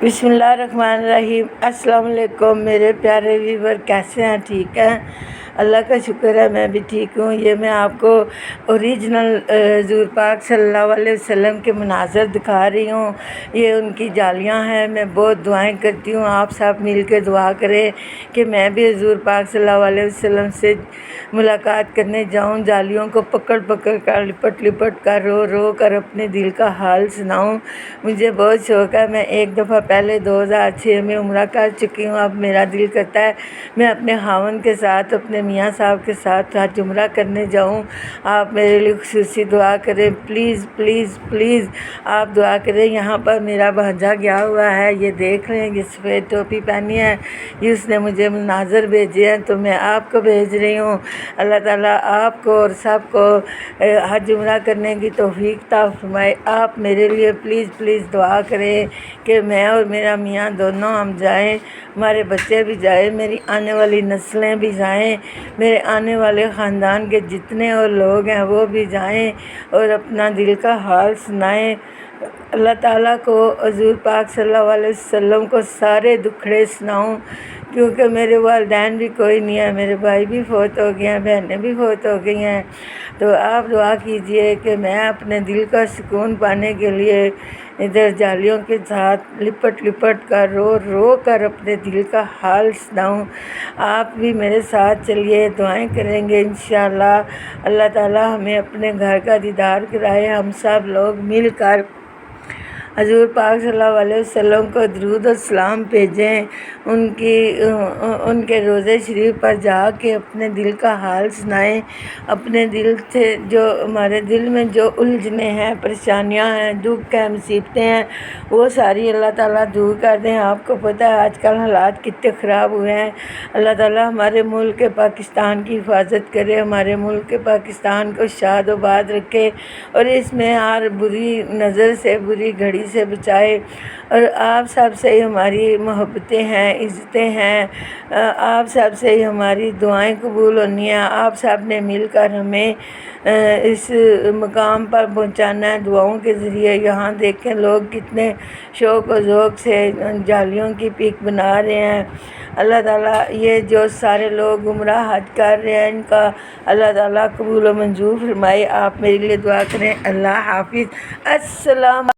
बिस्मिल्लाहिर्रहमानिर्रहीम। अस्सलाम वालेकुम मेरे प्यारे व्यूवर, कैसे हैं? ठीक हैं, अल्लाह का शुक्र है, मैं भी ठीक हूँ। ये मैं आपको ओरिजिनल हुज़ूर पाक सल्लल्लाहु अलैहि वसल्लम के मनाज़र दिखा रही हूँ। ये उनकी जालियाँ हैं। मैं बहुत दुआएं करती हूँ, आप सब मिल के दुआ करें कि मैं भी हुज़ूर पाक सल्लल्लाहु अलैहि वसल्लम से मुलाकात करने जाऊँ। जालियों को पकड़ पकड़ कर, लिपट लिपट कर, रो रो कर अपने दिल का हाल सुनाऊँ। मुझे बहुत शौक़ है। मैं एक दफ़ा पहले 2006 में उम्रा कर चुकी हूँ। अब मेरा दिल करता है मैं अपने खावंद के साथ, अपने मियाँ साहब के साथ आज उम्रा करने जाऊँ। आप मेरे लिए खुसूसी दुआ करें, प्लीज़ प्लीज़ प्लीज़ आप दुआ करें। यहाँ पर मेरा भांजा गया हुआ है, ये देख रहे हैं, ये सफ़ेद टोपी पहनी है, ये उसने मुझे मनाज़र भेजे हैं, तो मैं आपको भेज रही हूँ। अल्लाह ताला आपको और सबको हज उम्रा करने की तौफीक अता फरमाए। आप मेरे लिए प्लीज़ प्लीज़ दुआ करें कि मैं और मेरा मियाँ दोनों हम जाएं, हमारे बच्चे भी जाएं, मेरी आने वाली नस्लें भी जाएं, मेरे आने वाले ख़ानदान के जितने और लोग हैं वो भी जाएं और अपना दिल का हाल सुनाएं। अल्लाह ताला को, हुज़ूर पाक सल्लल्लाहु अलैहि वसल्लम को सारे दुखड़े सुनाऊं, क्योंकि मेरे वालिदैन भी कोई नहीं है, मेरे भाई भी फ़ौत हो गए हैं, बहनें भी फ़ौत हो गई हैं। तो आप दुआ कीजिए कि मैं अपने दिल का सुकून पाने के लिए इधर जालियों के साथ लिपट लिपट कर, रो रो कर अपने दिल का हाल सुनाऊं। आप भी मेरे साथ चलिए, दुआएं करेंगे इंशाअल्लाह। अल्लाह ताला हमें अपने घर का दीदार कराए। हम सब लोग मिलकर हुज़ूर पाक सल्लल्लाहु अलैहि वसल्लम को दरूद और सलाम भेजें। उनके रोज़े शरीफ पर जाके अपने दिल का हाल सुनाएं। अपने दिल से जो हमारे दिल में जो उलझने हैं, परेशानियां हैं, दुख हैं, मुसीबतें हैं, वो सारी अल्लाह ताला दूर कर दें। आपको पता है आजकल हालात कितने ख़राब हुए हैं। अल्लाह ताला हमारे मुल्क पाकिस्तान की हिफाजत करे, हमारे मुल्क पाकिस्तान को शाद-ओ-बाद रखे और इसमें हर बुरी नज़र से, बुरी घड़ी से बचाए। और आप सब से ही हमारी मोहब्बतें हैं, इज़्ज़तें हैं, आप सब से ही हमारी दुआएं कबूल होनी हैं। आप सब ने मिलकर हमें इस मकाम पर पहुंचाना है दुआओं के ज़रिए। यहाँ देखें लोग कितने शौक़ और ज़ौक़ से जालियों की पिक बना रहे हैं। अल्लाह ताला ये जो सारे लोग उम्रा हज कर रहे हैं, इनका अल्लाह ताला कबूल व मंजूर फरमाए। आप मेरे लिए दुआ करें। अल्लाह हाफिज़। अस्सलाम।